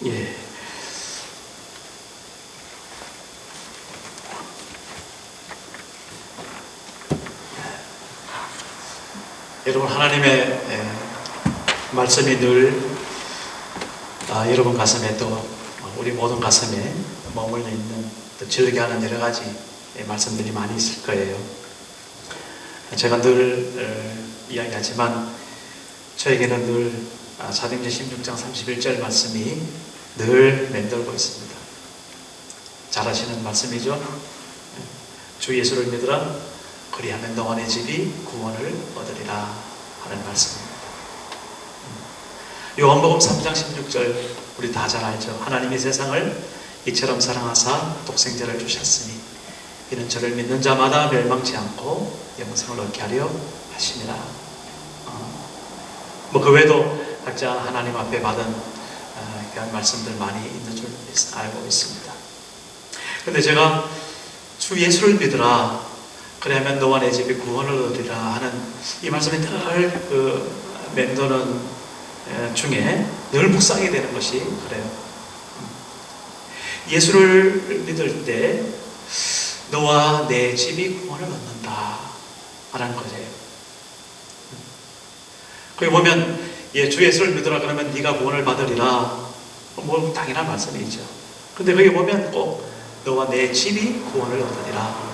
예. 여러분, 하나님의 말씀이 늘 여러분 가슴에 또 우리 모든 가슴에 머물러 있는, 또 즐게 하는 여러 가지 말씀들이 많이 있을 거예요. 제가 늘 이야기하지만 저에게는 늘 사도행전 16장 31절 말씀이 늘 맴돌고 있습니다. 잘 아시는 말씀이죠. 주 예수를 믿으라, 그리하면 너와 내 집이 구원을 얻으리라 하는 말씀입니다. 요한복음 3장 16절 우리 다 잘 알죠. 하나님이 세상을 이처럼 사랑하사 독생자를 주셨으니 이는 저를 믿는 자마다 멸망치 않고 영생을 얻게 하려 하심이라. 그 외에도 각자 하나님 앞에 받은 그런 말씀들 많이 있는 줄 알고 있습니다. 그런데 제가 주 예수를 믿으라, 그러면 너와 내 집이 구원을 얻으리라 하는 이 말씀이 늘 맴도는 중에 늘 묵상이 되는 것이 그래요. 예수를 믿을 때 너와 내 집이 구원을 얻는다 라는 거예요. 거기 보면 주 예수를 믿으라 그러면 네가 구원을 받으리라, 당연한 말씀이죠. 근데 거기 보면 꼭 너와 내 집이 구원을 얻으리라,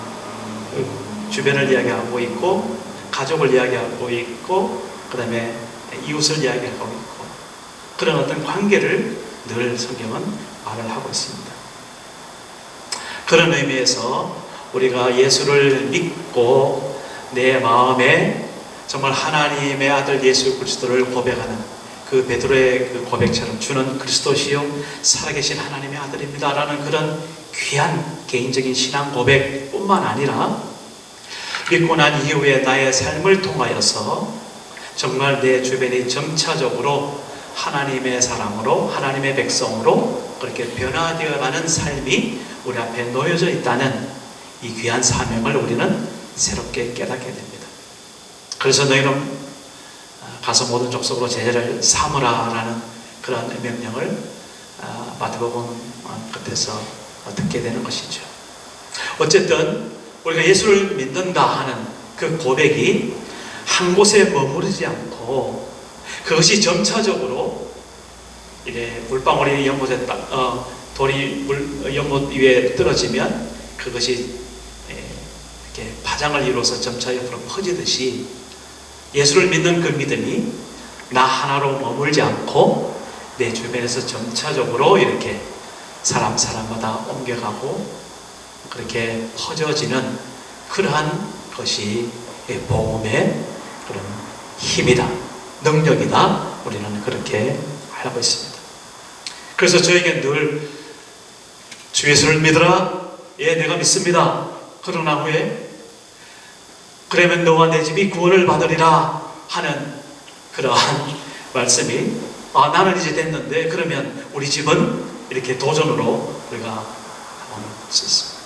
주변을 이야기하고 있고 가족을 이야기하고 있고 그 다음에 이웃을 이야기하고 있고 그런 어떤 관계를 늘 성경은 말을 하고 있습니다. 그런 의미에서 우리가 예수를 믿고 내 마음에 정말 하나님의 아들 예수 그리스도를 고백하는 그 베드로의 그 고백처럼 주는 그리스도시요 살아계신 하나님의 아들입니다 라는 그런 귀한 개인적인 신앙 고백뿐만 아니라 믿고 난 이후에 나의 삶을 통하여서 정말 내 주변이 점차적으로 하나님의 사람으로, 하나님의 백성으로 그렇게 변화되어가는 삶이 우리 앞에 놓여져 있다는 이 귀한 사명을 우리는 새롭게 깨닫게 됩니다. 그래서 너희는 가서 모든 족속으로 제자를 삼으라 라는 그런 명령을 마태복음 끝에서 듣게 되는 것이죠. 어쨌든 우리가 예수를 믿는다 하는 그 고백이 한 곳에 머무르지 않고 그것이 점차적으로 이래 물방울이 연못에 돌이 연못 위에 떨어지면 그것이 이렇게 파장을 이루어서 점차 옆으로 퍼지듯이 예수를 믿는 그 믿음이 나 하나로 머물지 않고 내 주변에서 점차적으로 이렇게 사람마다 옮겨가고 그렇게 퍼져지는 그러한 것이 복음의 그런 힘이다, 능력이다, 우리는 그렇게 알고 있습니다. 그래서 저에게 늘 주 예수를 믿으라, 예 내가 믿습니다, 그러나 후에 그러면 너와 내 집이 구원을 받으리라 하는 그러한 말씀이 나는 이제 됐는데 그러면 우리 집은 이렇게 도전으로 우리가 나올 수 있습니다.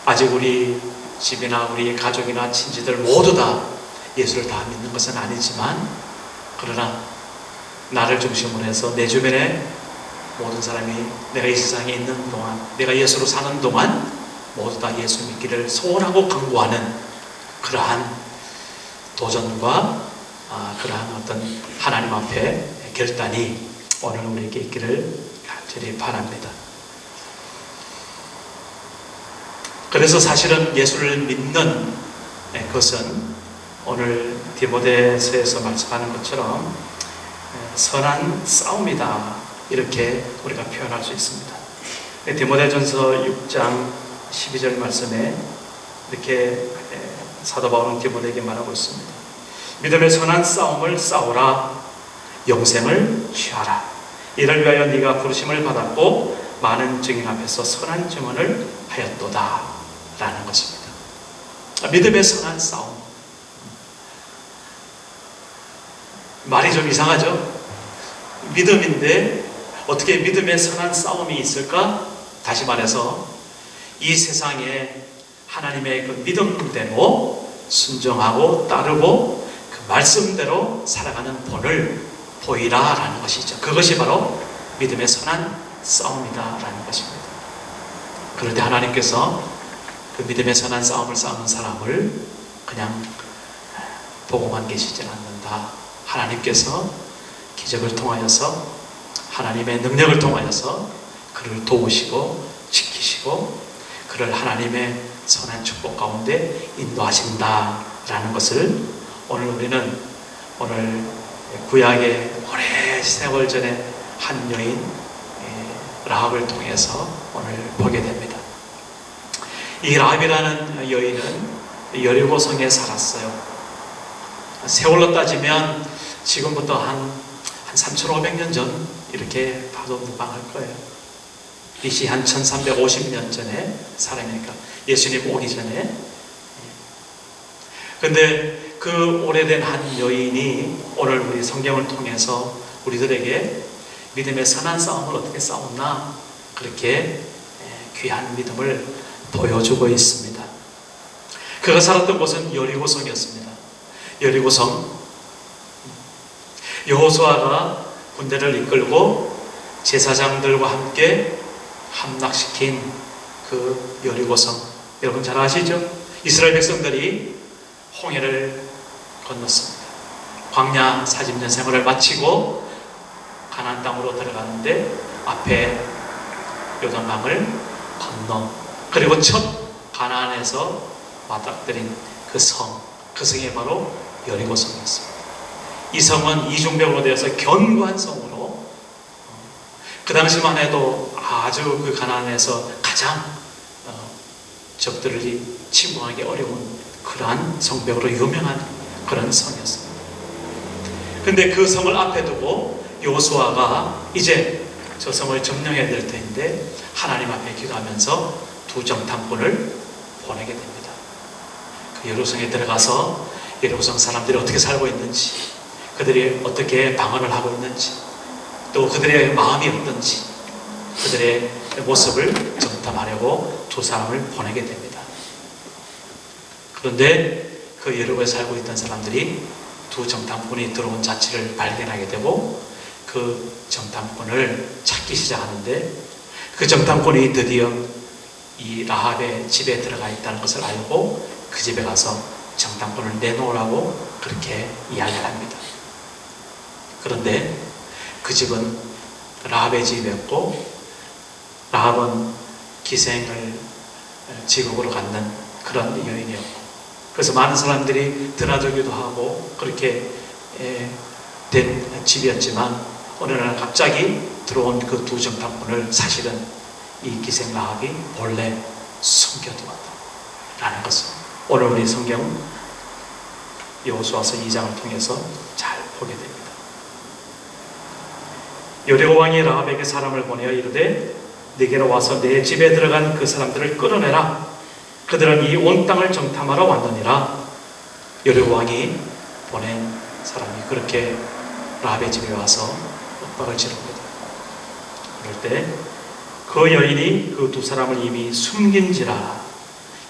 아직 우리 집이나 우리 가족이나 친지들 모두 다 예수를 다 믿는 것은 아니지만 그러나 나를 중심으로 해서 내 주변에 모든 사람이 내가 이 세상에 있는 동안, 내가 예수로 사는 동안 모두 다 예수 믿기를 소원하고 강구하는 그러한 도전과 그러한 어떤 하나님 앞에 결단이 오늘 우리에게 있기를 간절히 바랍니다. 그래서 사실은 예수를 믿는 것은 오늘 디모데서에서 말씀하는 것처럼 선한 싸움이다, 이렇게 우리가 표현할 수 있습니다. 디모데전서 6장 12절 말씀에 이렇게 사도 바울은 디모데에게 말하고 있습니다. 믿음의 선한 싸움을 싸우라, 영생을 취하라. 이를 위하여 네가 부르심을 받았고 많은 증인 앞에서 선한 증언을 하였도다 라는 것입니다. 믿음의 선한 싸움, 말이 좀 이상하죠? 믿음인데 어떻게 믿음의 선한 싸움이 있을까? 다시 말해서 이 세상에 하나님의 그 믿음대로 순종하고 따르고 그 말씀대로 살아가는 본을 보이라 라는 것이죠. 그것이 바로 믿음의 선한 싸움이다 라는 것입니다. 그럴 때 하나님께서 그 믿음의 선한 싸움을 싸우는 사람을 그냥 보고만 계시지 않는다. 하나님께서 기적을 통하여서, 하나님의 능력을 통하여서 그를 도우시고 지키시고 그를 하나님의 선한 축복 가운데 인도하신다 라는 것을 우리는 오늘 구약의 오래 세월 전에 한 여인 라합을 통해서 오늘 보게 됩니다. 이 라합이라는 여인은 여리고성에 살았어요. 세월로 따지면 지금부터 한 3,500년 전 이렇게 봐도 무방할 거예요. BC 한 1350년 전에 사람이니까, 예수님 오기 전에. 근데 그 오래된 한 여인이 오늘 우리 성경을 통해서 우리들에게 믿음의 선한 싸움을 어떻게 싸웠나, 그렇게 귀한 믿음을 보여주고 있습니다. 그가 살았던 곳은 여리고성이었습니다. 여리고성, 여호수아가 군대를 이끌고 제사장들과 함께 함락시킨 그 여리고성, 여러분 잘 아시죠? 이스라엘 백성들이 홍해를 건넜습니다. 광야 40년 생활을 마치고 가나안 땅으로 들어가는데 앞에 요단강을 건너, 그리고 첫 가나안에서 맞닥뜨린 그 성, 그 성이 바로 여리고성이었습니다. 이 성은 이중벽으로 되어서 견고한 성으로, 그 당시만 해도 아주 그 가나안에서 가장 적들을 침공하기 어려운 그러한 성벽으로 유명한 그런 성이었습니다. 근데 그 성을 앞에 두고 여호수아가 이제 저 성을 점령해야 될 텐데 하나님 앞에 기도하면서 두 정탐꾼을 보내게 됩니다. 그 여리고성에 들어가서 여리고성 사람들이 어떻게 살고 있는지, 그들이 어떻게 방언을 하고 있는지, 또 그들의 마음이 어떤지, 그들의 모습을 정탐하려고 두 사람을 보내게 됩니다. 그런데 그 여리고에 살고 있던 사람들이 두 정탐꾼이 들어온 자취를 발견하게 되고 그 정탐꾼을 찾기 시작하는데, 그 정탐꾼이 드디어 이 라합의 집에 들어가 있다는 것을 알고 그 집에 가서 정탐꾼을 내놓으라고 그렇게 이야기를 합니다. 그런데 그 집은 라합의 집이었고, 라합은 기생을 직업으로 갖는 그런 여인이었고, 그래서 많은 사람들이 드나들기도 하고 그렇게 된 집이었지만, 어느 날 갑자기 들어온 그 두 정탐꾼을 사실은 이 기생 라합이 본래 숨겨두었다라는 것을 오늘 우리 성경 여호수아서 2장을 통해서 잘 보게 됩니다. 여리고 왕이 라합에게 사람을 보내어 이르되 네게로 와서 내 집에 들어간 그 사람들을 끌어내라. 그들은 이 온 땅을 정탐하러 왔느니라. 여리고 왕이 보낸 사람이 그렇게 라합의 집에 와서 엇박을 지릅니다. 그럴 때 그 여인이 그 두 사람을 이미 숨긴지라.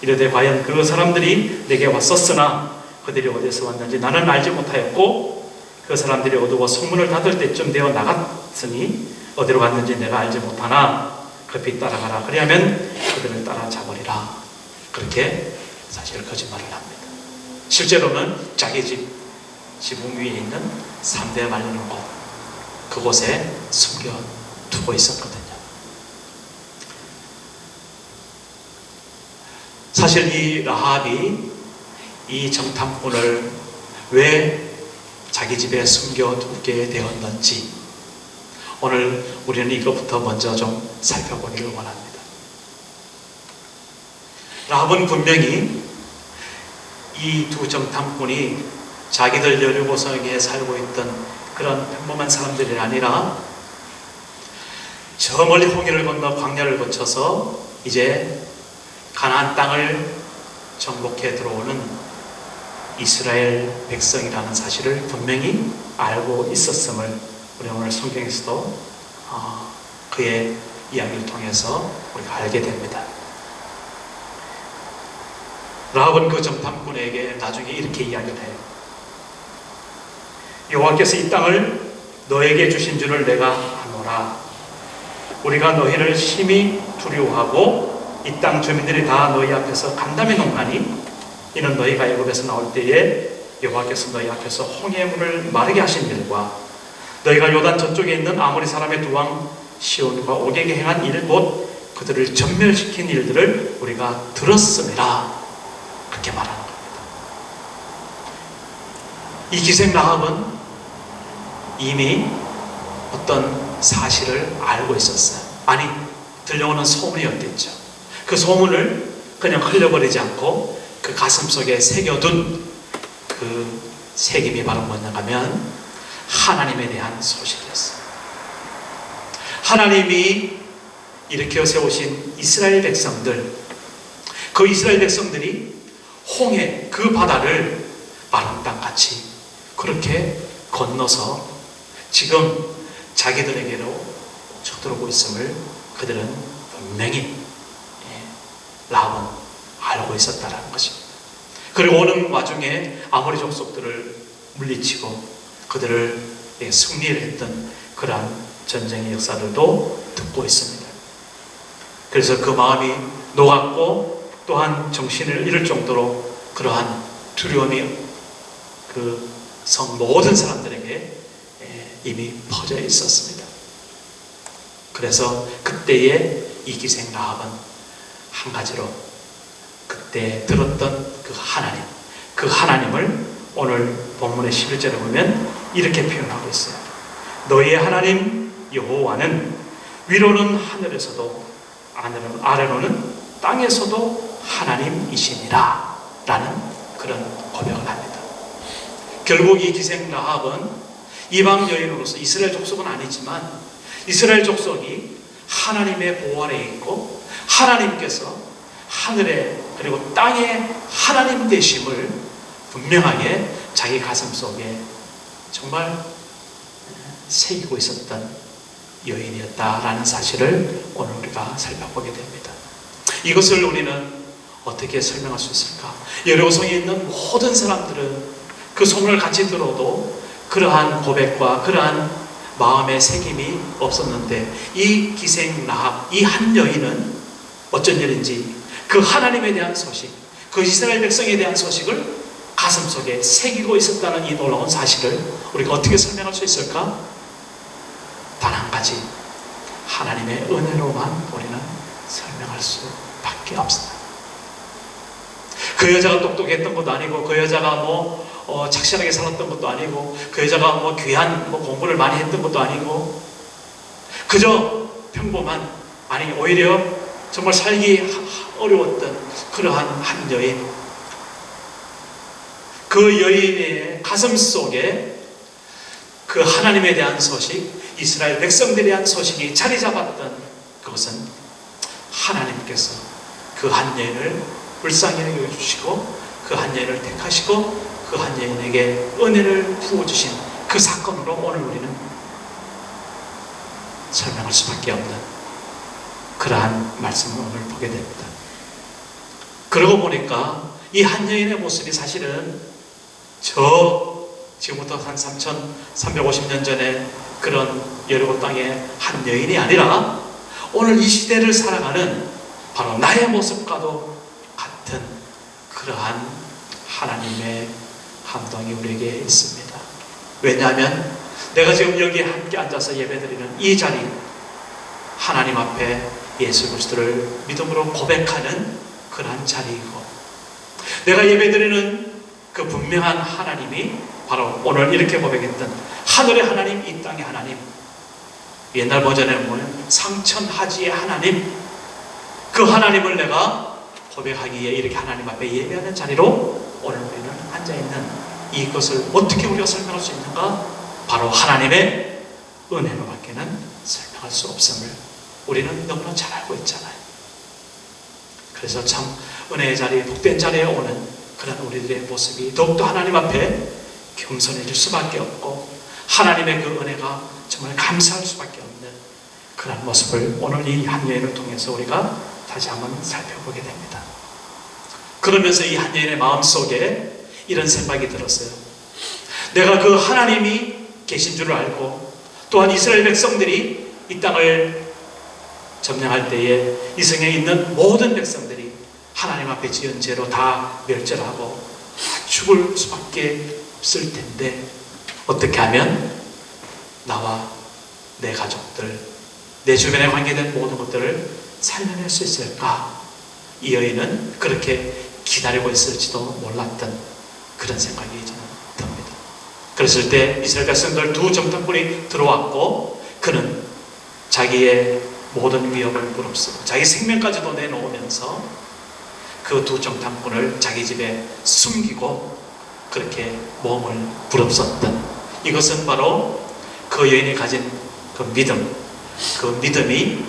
이르되 과연 그 사람들이 내게 왔었으나 그들이 어디서 왔는지 나는 알지 못하였고, 그 사람들이 어두워 성문을 닫을 때쯤 되어 나갔으니 어디로 갔는지 내가 알지 못하나 급히 따라가라. 그리하면 그들을 따라잡으리라. 그렇게 사실 거짓말을 합니다. 실제로는 자기 집 지붕 위에 있는 3대 말리는 곳, 그곳에 숨겨두고 있었거든요. 사실 이 라합이 이 정탐꾼을 왜 자기 집에 숨겨두게 되었는지 오늘 우리는 이것부터 먼저 좀 살펴보기를 원합니다. 라합은 분명히 이 두 정탐꾼이 자기들 여리고성에 살고 있던 그런 평범한 사람들이 아니라 저 멀리 홍해를 건너 광야를 거쳐서 이제 가나안 땅을 정복해 들어오는 이스라엘 백성이라는 사실을 분명히 알고 있었음을 우리 오늘 성경에서도 그의 이야기를 통해서 우리가 알게 됩니다. 라합은 그 정탐꾼에게 나중에 이렇게 이야기를 해요. 여호와께서 이 땅을 너에게 주신 줄을 내가 아노라. 우리가 너희를 심히 두려워하고 이 땅 주민들이 다 너희 앞에서 간담해 놓나니 이는 너희가 애굽에서 나올 때에 여호와께서 너희 앞에서 홍해물을 마르게 하신 일과 너희가 요단 저쪽에 있는 아모리 사람의 두 왕 시온과 옥에게 행한 일 곧 그들을 전멸시킨 일들을 우리가 들었음이라. 그렇게 말하는 겁니다. 이 기생 라합은 이미 어떤 사실을 알고 있었어요. 아니, 들려오는 소문이었겠죠. 그 소문을 그냥 흘려버리지 않고 그 가슴속에 새겨둔 그 새김이 바로 뭐냐 하면 하나님에 대한 소식이었어요. 하나님이 일으켜 세우신 이스라엘 백성들, 그 이스라엘 백성들이 홍해 그 바다를 마른 땅같이 그렇게 건너서 지금 자기들에게로 쳐들어오고 있음을 그들은 분명히 라합은 알고 있었다는 것입니다. 그리고 오는 와중에 아모리 족속들을 물리치고 그들을 승리를 했던 그러한 전쟁의 역사들도 듣고 있습니다. 그래서 그 마음이 녹았고 또한 정신을 잃을 정도로 그러한 두려움이 그 성 모든 사람들에게 이미 퍼져 있었습니다. 그래서 그때의 이 기생 라합은 한 가지로 그때 들었던 그 하나님을 오늘 본문의 11절에 보면 이렇게 표현하고 있어요. 너희의 하나님 여호와는 위로는 하늘에서도 아래로는 땅에서도 하나님이시니라 라는 그런 고백을 합니다. 결국 이 기생 라합은 이방 여인으로서 이스라엘 족속은 아니지만 이스라엘 족속이 하나님의 보호 아래에 있고 하나님께서 하늘에 그리고 땅에 하나님 되심을 분명하게 자기 가슴 속에 정말 새기고 있었던 여인이었다라는 사실을 오늘 우리가 살펴보게 됩니다. 이것을 우리는 어떻게 설명할 수 있을까? 여리고성에 있는 모든 사람들은 그 소문을 같이 들어도 그러한 고백과 그러한 마음의 새김이 없었는데 이 기생 라합, 이 한 여인은 어쩐 일인지 그 하나님에 대한 소식, 그 이스라엘 백성에 대한 소식을 가슴속에 새기고 있었다는 이 놀라운 사실을 우리가 어떻게 설명할 수 있을까? 단 한 가지, 하나님의 은혜로만 우리는 설명할 수밖에 없습니다. 그 여자가 똑똑했던 것도 아니고 그 여자가 착실하게 살았던 것도 아니고 그 여자가 귀한 공부를 많이 했던 것도 아니고 그저 평범한, 아니 오히려 정말 살기 어려웠던 그러한 한 여인, 그 여인의 가슴 속에 그 하나님에 대한 소식, 이스라엘 백성들에 대한 소식이 자리 잡았던 그것은 하나님께서 그 한 여인을 불쌍히 여겨주시고 그 한 여인을 택하시고 그 한 여인에게 은혜를 부어주신 그 사건으로 오늘 우리는 설명할 수밖에 없는 그러한 말씀을 오늘 보게 됩니다. 그러고 보니까 이 한 여인의 모습이 사실은 지금부터 한 3,350년 전에 그런 여리고 땅의 한 여인이 아니라 오늘 이 시대를 살아가는 바로 나의 모습과도 같은 그러한 하나님의 감동이 우리에게 있습니다. 왜냐하면 내가 지금 여기 함께 앉아서 예배드리는 이 자리, 하나님 앞에 예수 그리스도를 믿음으로 고백하는 그러한 자리이고, 내가 예배드리는 그 분명한 하나님이 바로 오늘 이렇게 고백했던 하늘의 하나님, 이 땅의 하나님, 옛날 버전에 보면 상천하지의 하나님, 그 하나님을 내가 고백하기에 이렇게 하나님 앞에 예배하는 자리로 오늘 우리는 앉아있는 이것을 어떻게 우리가 설명할 수 있는가? 바로 하나님의 은혜로밖에는 설명할 수 없음을 우리는 너무나 잘 알고 있잖아요. 그래서 참 은혜의 자리에, 복된 자리에 오는 그런 우리들의 모습이 더욱더 하나님 앞에 겸손해질 수밖에 없고 하나님의 그 은혜가 정말 감사할 수밖에 없는 그런 모습을 오늘 이 한 여인을 통해서 우리가 다시 한번 살펴보게 됩니다. 그러면서 이 한 여인의 마음속에 이런 생각이 들었어요. 내가 그 하나님이 계신 줄 알고 또한 이스라엘 백성들이 이 땅을 점령할 때에 이 성에 있는 모든 백성들이 하나님 앞에 지은 죄로 다 멸절하고 죽을 수밖에 없을 텐데 어떻게 하면 나와 내 가족들, 내 주변에 관계된 모든 것들을 살려낼 수 있을까? 이 여인은 그렇게 기다리고 있을지도 몰랐던 그런 생각이 저는 듭니다. 그랬을 때 이스라엘 백성들 두 정탐꾼이 들어왔고 그는 자기의 모든 위협을 무릅쓰고 자기 생명까지도 내놓으면서 그 두 정탐꾼을 자기 집에 숨기고 그렇게 몸을 부릅썼던, 이것은 바로 그 여인이 가진 그 믿음, 그 믿음이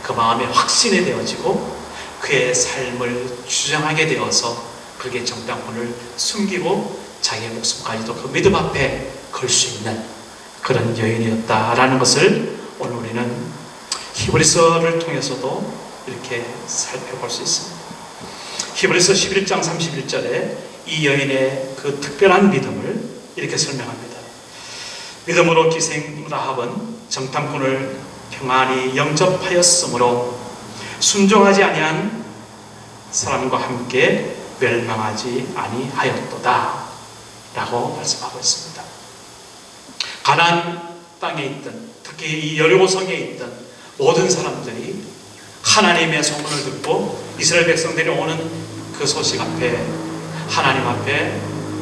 그 마음에 확신이 되어지고 그의 삶을 주장하게 되어서 그게 정탐꾼을 숨기고 자기의 목숨까지도 그 믿음 앞에 걸 수 있는 그런 여인이었다라는 것을 오늘 우리는 히브리서를 통해서도 이렇게 살펴볼 수 있습니다. 히브리서 11장 31절에 이 여인의 그 특별한 믿음을 이렇게 설명합니다. 믿음으로 기생 라합은 정탐꾼을 평안히 영접하였으므로 순종하지 아니한 사람과 함께 멸망하지 아니하였도다 라고 말씀하고 있습니다. 가나안 땅에 있던, 특히 이 여리고성에 있던 모든 사람들이 하나님의 소문을 듣고 이스라엘 백성들이 오는 그 소식 앞에 하나님 앞에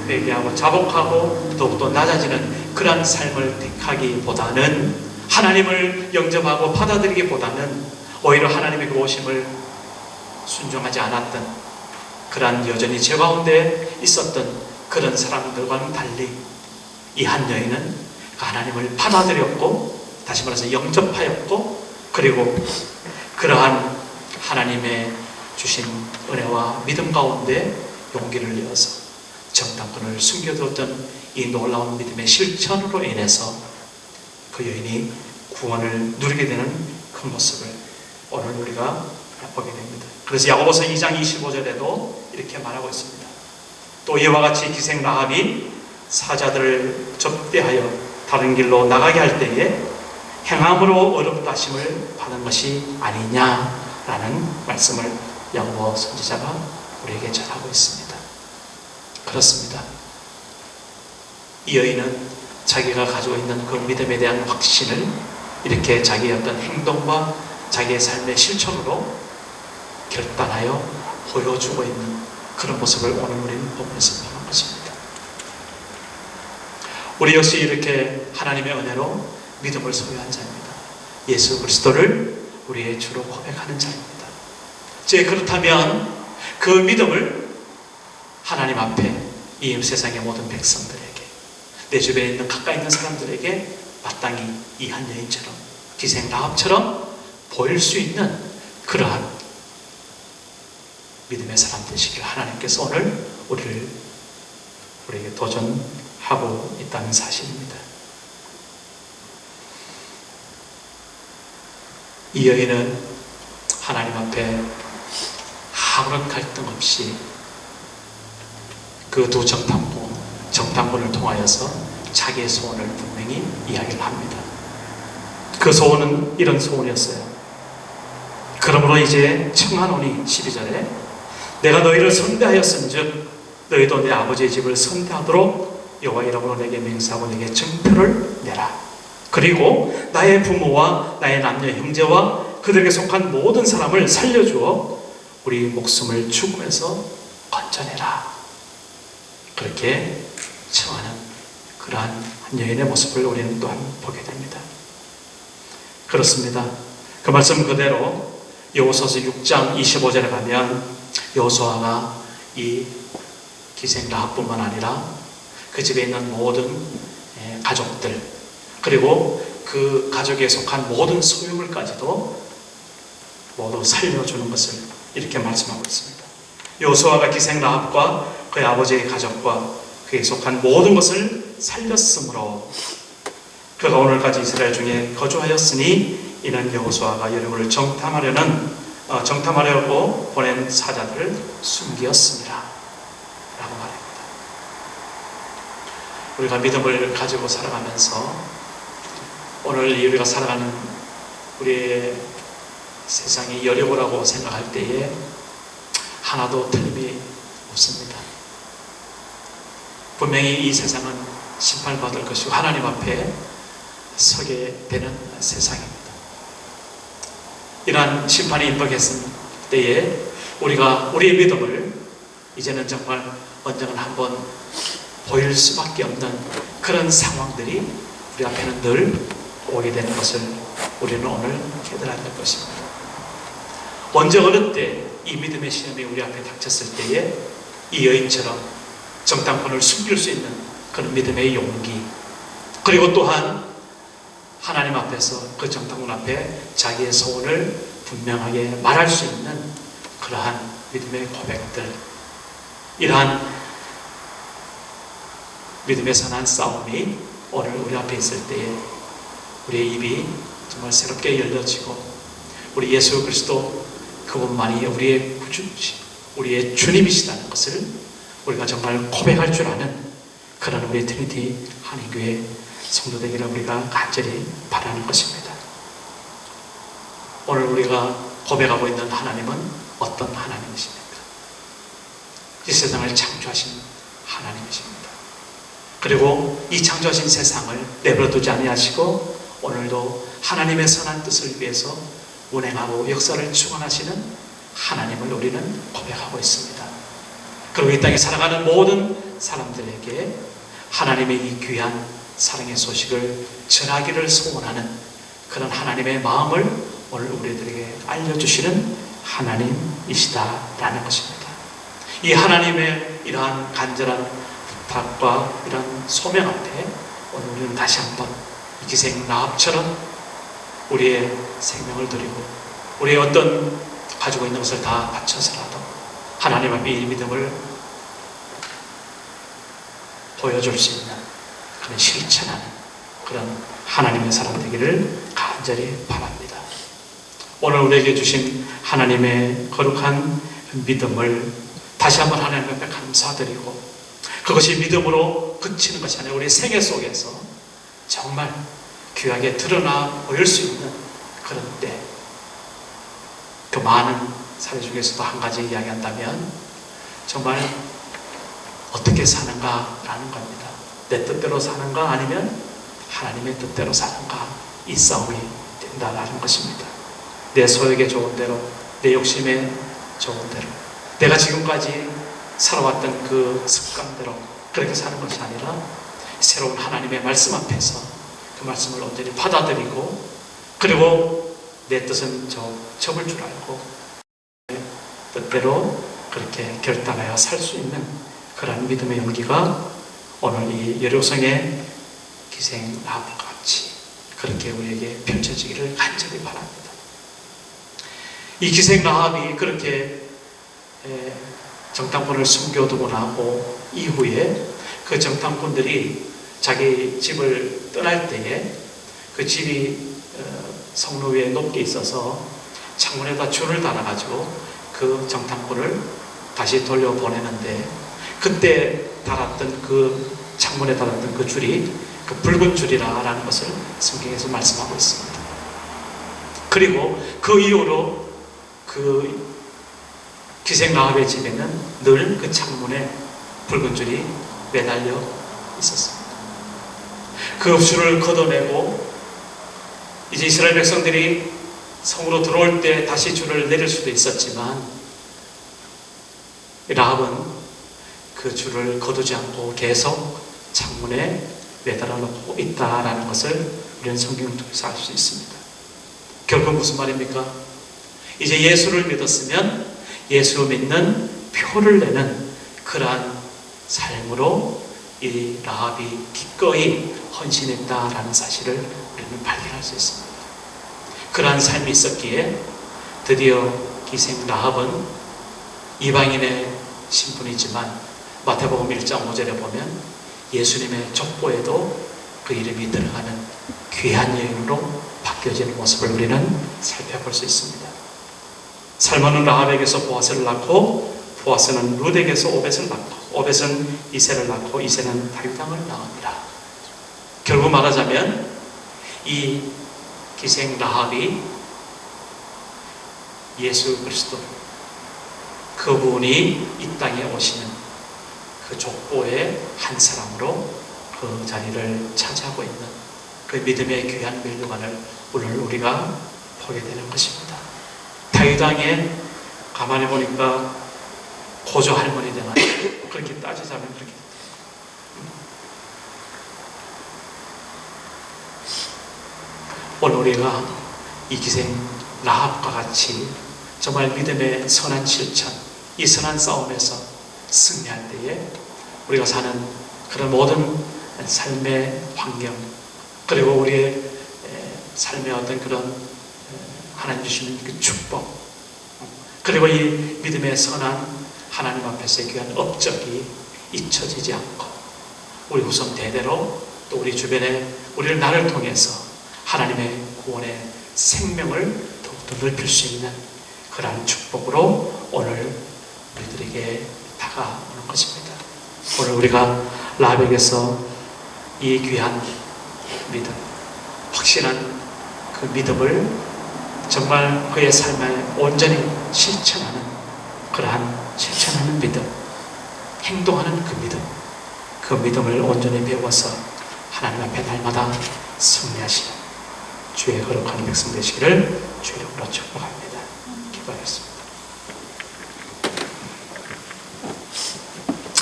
회개하고 자복하고 더욱더 낮아지는 그러한 삶을 택하기보다는, 하나님을 영접하고 받아들이기보다는 오히려 하나님의 그 오심을 순종하지 않았던, 그러한 여전히 죄 가운데 있었던 그런 사람들과는 달리 이 한 여인은 하나님을 받아들였고, 다시 말해서 영접하였고, 그리고 그러한 하나님의 주신 은혜와 믿음 가운데 용기를 내어서 정탐꾼을 숨겨두었던 이 놀라운 믿음의 실천으로 인해서 그 여인이 구원을 누리게 되는 그 모습을 오늘 우리가 보게 됩니다. 그래서 야고보서 2장 25절에도 이렇게 말하고 있습니다. 또 이와 같이 기생 라합이 사자들을 접대하여 다른 길로 나가게 할 때에 행함으로 어렵다 하심을 받은 것이 아니냐라는 말씀을 야고보 선지자가 우리에게 전하고 있습니다. 그렇습니다. 이 여인은 자기가 가지고 있는 그 믿음에 대한 확신을 이렇게 자기의 어떤 행동과 자기의 삶의 실천으로 결단하여 보여주고 있는 그런 모습을 오늘 우리는 본문에서 보는 것입니다. 우리 역시 이렇게 하나님의 은혜로 믿음을 소유한 자입니다. 예수 그리스도를 우리의 주로 고백하는 자입니다. 제 그렇다면 그 믿음을 하나님 앞에 이 세상의 모든 백성들에게, 내 주변에 있는 가까이 있는 사람들에게 마땅히 이 한 여인처럼, 기생 라합처럼 보일 수 있는 그러한 믿음의 사람 되시길 하나님께서 오늘 우리에게 도전하고 있다는 사실입니다. 이 여인은 하나님 앞에 아무런 갈등 없이 그 두 정탐꾼을 통하여서 자기의 소원을 분명히 이야기를 합니다. 그 소원은 이런 소원이었어요. 그러므로 이제 청하노니 12절에 내가 너희를 선대하였은즉 너희도 내 아버지의 집을 선대하도록 여호와 이름으로 내게 맹세하고 내게 증표를 내라. 그리고 나의 부모와 나의 남녀 형제와 그들에게 속한 모든 사람을 살려주어 우리 목숨을 죽음에서 건져내라. 그렇게 청하는 그러한 한 여인의 모습을 우리는 또한 보게 됩니다. 그렇습니다. 그 말씀 그대로 여호수아서 6장 25절에 가면 여호수아가 이 기생 라합뿐만 아니라 그 집에 있는 모든 가족들, 그리고 그 가족에 속한 모든 소유물까지도 모두 살려주는 것을 이렇게 말씀하고 있습니다. 여호수아가 기생 라합과 그의 아버지의 가족과 그에 속한 모든 것을 살렸으므로 그가 오늘까지 이스라엘 중에 거주하였으니 이는 여호수아가 여리고를 정탐하려고 보낸 사자들을 숨기었습니다 라고 말합니다. 우리가 믿음을 가지고 살아가면서 오늘 우리가 살아가는 우리의 세상이 여려고라고 생각할 때에 하나도 틀림이 없습니다. 분명히 이 세상은 심판받을 것이고 하나님 앞에 서게 되는 세상입니다. 이러한 심판이 임박했을 때에 우리가 우리의 믿음을 이제는 정말 언젠가 한번 보일 수밖에 없는 그런 상황들이 우리 앞에는 늘 오게 되는 것을 우리는 오늘 깨달아야 될 것입니다. 언제 어느 때 이 믿음의 시험이 우리 앞에 닥쳤을 때에 이 여인처럼 정탐꾼을 숨길 수 있는 그런 믿음의 용기, 그리고 또한 하나님 앞에서 그 정탐꾼 앞에 자기의 소원을 분명하게 말할 수 있는 그러한 믿음의 고백들, 이러한 믿음의 선한 싸움이 오늘 우리 앞에 있을 때에 우리의 입이 정말 새롭게 열려지고 우리 예수 그리스도 그분만이 우리의 구주시, 우리의 주님이시다는 것을 우리가 정말 고백할 줄 아는 그런 우리 트리니티 한인교회 성도 되기를 우리가 간절히 바라는 것입니다. 오늘 우리가 고백하고 있는 하나님은 어떤 하나님이십니까? 이 세상을 창조하신 하나님이십니다. 그리고 이 창조하신 세상을 내버려두지 아니하시고 오늘도 하나님의 선한 뜻을 위해서 운행하고 역사를 주관하시는 하나님을 우리는 고백하고 있습니다. 그리고 이 땅에 살아가는 모든 사람들에게 하나님의 이 귀한 사랑의 소식을 전하기를 소원하는 그런 하나님의 마음을 오늘 우리들에게 알려주시는 하나님이시다라는 것입니다. 이 하나님의 이러한 간절한 부탁과 이런 소명 앞에 오늘 우리는 다시 한번 이 기생 라합처럼 우리의 생명을 드리고 우리의 어떤 가지고 있는 것을 다 바쳐서라도 하나님 앞에 이 믿음을 보여줄 수 있는 그런 실천하는 그런 하나님의 사람 되기를 간절히 바랍니다. 오늘 우리에게 주신 하나님의 거룩한 믿음을 다시 한번 하나님 앞에 감사드리고 그것이 믿음으로 그치는 것이 아니라 우리 생애 속에서 정말 귀하게 드러나 보일 수 있는 그런 때, 그 많은 사례 중에서도 한 가지 이야기한다면 정말 어떻게 사는가라는 겁니다. 내 뜻대로 사는가 아니면 하나님의 뜻대로 사는가, 이 싸움이 된다라는 것입니다. 내 소욕에 좋은 대로, 내 욕심에 좋은 대로, 내가 지금까지 살아왔던 그 습관대로 그렇게 사는 것이 아니라 새로운 하나님의 말씀 앞에서 그 말씀을 온전히 받아들이고 그리고 내 뜻은 접을 줄 알고 뜻대로 그렇게 결단하여 살 수 있는 그런 믿음의 용기가 오늘 이 여료성의 기생 라합과 같이 그렇게 우리에게 펼쳐지기를 간절히 바랍니다. 이 기생 라합이 그렇게 정탐꾼을 숨겨두고 나고 이후에 그 정탐꾼들이 자기 집을 떠날 때에 그 집이 성로 위에 높게 있어서 창문에다 줄을 달아가지고 그 정탐꾼을 다시 돌려보내는데 그때 달았던 그 창문에 달았던 그 줄이 그 붉은 줄이라는 것을 성경에서 말씀하고 있습니다. 그리고 그 이후로 그 기생 라합의 집에는 늘 그 창문에 붉은 줄이 매달려 있었습니다. 그 줄을 걷어내고 이제 이스라엘 백성들이 성으로 들어올 때 다시 줄을 내릴 수도 있었지만 라합은 그 줄을 거두지 않고 계속 창문에 매달아 놓고 있다라는 것을 우리는 성경을 통해서 알 수 있습니다. 결국 무슨 말입니까? 이제 예수를 믿었으면 예수 믿는 표를 내는 그러한 삶으로 이 라합이 기꺼이 헌신했다라는 사실을 우리는 발견할 수 있습니다. 그러한 삶이 있었기에 드디어 기생 라합은 이방인의 신분이지만 마태복음 1장 5절에 보면 예수님의 족보에도 그 이름이 들어가는 귀한 여인으로 바뀌어지는 모습을 우리는 살펴볼 수 있습니다. 살몬은 라합에게서 보아스를 낳고 보아스는 룻에게서 오벳을 낳고 오벳은 이새를 낳고 이새는 다윗 왕을 낳으니라. 결국 말하자면 이 기생 라합이 예수 그리스도, 그분이 이 땅에 오시는 그 족보의 한 사람으로 그 자리를 차지하고 있는 그 믿음의 귀한 멸류관을 오늘 우리가 보게 되는 것입니다. 다윗 왕의 가만히 보니까 고조 할머니 되나 그렇게 따지자면 그렇게 오늘 우리가 이 기생 라합과 같이 정말 믿음의 선한 실천, 이 선한 싸움에서 승리할 때에 우리가 사는 그런 모든 삶의 환경, 그리고 우리의 삶의 어떤 그런 하나님 주시는 그 축복, 그리고 이 믿음의 선한 하나님 앞에서의 귀한 업적이 잊혀지지 않고 우리 후손 대대로 또 우리 주변에 우리를 나를 통해서 하나님의 구원의 생명을 더욱더 넓힐 수 있는 그러한 축복으로 오늘 우리들에게 다가오는 것입니다. 오늘 우리가 라합에게서 이 귀한 믿음, 확실한 그 믿음을 정말 그의 삶에 온전히 실천하는 그러한 실천하는 믿음, 행동하는 그 믿음을 온전히 배워서 하나님 앞에 날마다 승리하시는 주의 거룩한 백성 되시기를 주의 이름으로 축복합니다. 기도하겠습니다.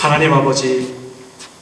하나님 아버지,